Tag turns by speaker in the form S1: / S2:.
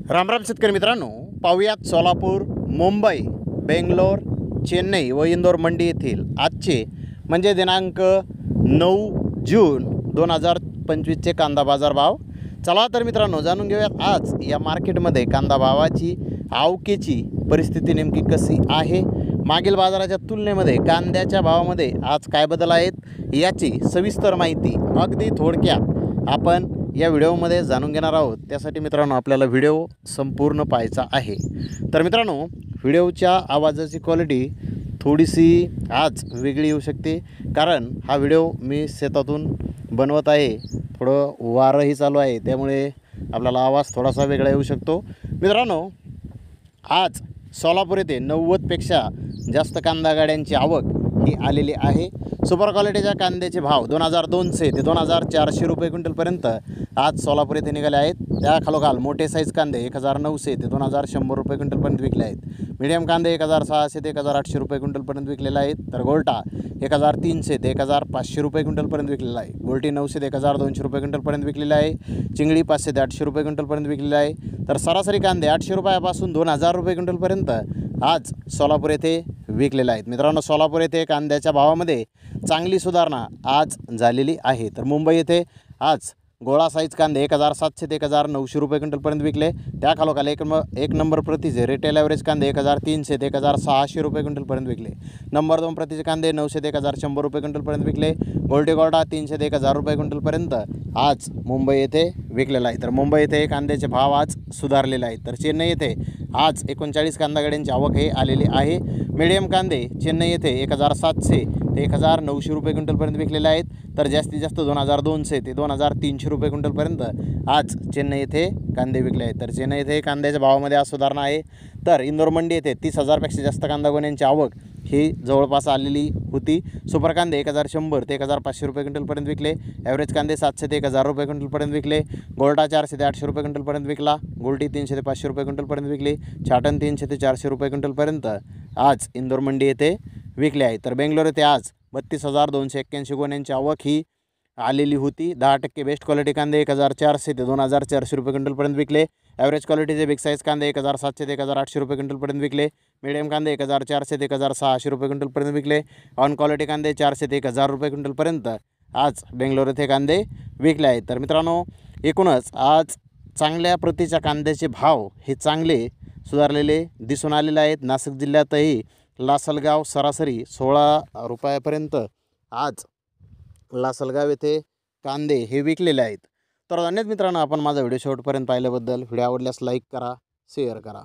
S1: रामराम शेतकरी मित्रांनो, पाहुयात सोलापूर, मुंबई, बेंगलोर, चेन्नई व इंदोर मंडी येथील आजचे म्हणजे दिनांक 9 जून 2025चे कांदा बाजार भाव। चला तर मित्रांनो, जाणून घेऊयात आज या मार्केटमध्ये कांदा भावाची आवकेची परिस्थिती नेमकी कशी आहे, मागील बाजाराच्या तुलनेमध्ये कांद्याच्या भावामध्ये आज काय बदल आहेत याची सविस्तर माहिती अगदी थोडक्यात आपण या व्हिडिओमध्ये जाणून घेणार आहोत। त्यासाठी मित्रांनो आपल्याला व्हिडिओ संपूर्ण पाहायचा आहे। तर मित्रांनो, व्हिडिओच्या आवाजाची क्वालिटी थोडीशी आज वेगळी येऊ शकते, कारण हा व्हिडिओ मी शेतातून बनवत आहे, थोडं वारंही चालू आहे, त्यामुळे आपल्याला आवाज थोडासा वेगळा येऊ शकतो। मित्रांनो, आज सोलापूर येथे 90पेक्षा जास्त कांदा गाड्यांची आवक ही आलेली आहे। सुपर क्वालिटीच्या कांद्याचे भाव 2200 ते 2400 रुपये क्विंटलपर्यंत आज सोलापूर येथे निघाले आहेत। त्या खालोखाल मोठे साईज कांदे 1900 ते 2100 रुपये क्विंटलपर्यंत विकले आहेत। मीडियम कांदे 1600 ते 1800 रुपये क्विंटलपर्यंत विकलेले आहेत। तर गोल्टा 1300 ते 1500 रुपये क्विंटलपर्यंत विकलेला आहे। गोल्टी 900 ते 1200 रुपये क्विंटलपर्यंत विकलेला आहे। चिंगडी 500 ते 800 रुपये क्विंटलपर्यंत विकलेला आहे। तर सरासरी कांदे 800 रुपयापासून 2000 रुपये क्विंटलपर्यंत आज सोलापूर येथे विकलेले आहेत। मित्रांनो, सोलापूर येथे कांद्याच्या भावामध्ये चांगली सुधारणा आज झालेली आहे। तर मुंबई येथे आज गोळा साईज कांदे 1700 ते 1900 रुपये क्विंटलपर्यंत विकले। त्या खालोखाल एक नंबर प्रतीचे रिटेल ॲव्हरेज कांदे 1300 ते 1600 रुपये क्विंटलपर्यंत विकले। नंबर 2 प्रतीचे कांदे 900 ते 1100 रुपये क्विंटलपर्यंत विकले। गोल्टी गोल्डा 300 ते 1000 रुपये क्विंटलपर्यंत आज मुंबई येथे विकलेला आहे। तर मुंबई येथे कांद्याचे भाव आज सुधारलेले आहेत। तर चेन्नई येथे आज 39 कांदा गाड्यांची आवक हे आलेली आहे। मीडियम कांदे चेन्नई येथे 1700 ते 1900 रुपये क्विंटलपर्यंत विकलेले आहेत। तर जास्तीत जास्त 2200 ते 2300 रुपये क्विंटलपर्यंत आज चेन्नई येथे कांदे विकले आहेत। तर चेन्नई येथे कांद्याच्या भावामध्ये आज सुधारणा आहे। तर इंदोर मंडी येथे 30,000पेक्षा जास्त कांदा गोण्यांची आवक ही जवळपास आलेली होती। सुपर कांदे 1100 ते 1500 रुपये क्विंटलपर्यंत विकले। ॲव्हरेज कांदे 700 ते 1000 रुपये क्विंटलपर्यंत विकले। गोल्टा 400 ते 800 रुपये क्विंटलपर्यंत विकला। गोल्टी 300 ते 500 रुपये क्विंटलपर्यंत विकली। छाटण 300 ते 400 रुपये क्विंटलपर्यंत आज इंदोर मंडी येथे विकले आहे। तर बेंगलोर येथे आज 32,281 गोण्यांची आवक ही आलेली होती। 10% बेस्ट क्वालिटी कांदे 1400 ते 2400 रुपये क्विंटलपर्यंत विकले। ॲव्हरेज क्वालिटीचे बिग साईज कांदे 1700 ते 1800 रुपये क्विंटलपर्यंत विकले। मीडियम कांदे 1400 ते 1600 रुपये क्विंटलपर्यंत विकले। ऑन क्वालिटी कांदे 400 ते 1000 रुपये क्विंटलपर्यंत आज बेंगलोर येथे कांदे विकले आहेत। तर मित्रांनो, एकूणच आज चांगल्या प्रतीच्या कांद्याचे भाव हे चांगले सुधारलेले दिसून आलेले आहेत। नाशिक जिल्ह्यातही लासलगाव सरासरी 16 रुपयापर्यंत आज लासलगाव येथे कांदे हे विकलेले आहेत। तर धन्यवाद मित्रांनो, आपण माझा व्हिडिओ शेवटपर्यंत पाहिल्याबद्दल। व्हिडिओ आवडल्यास लाईक करा, शेअर करा।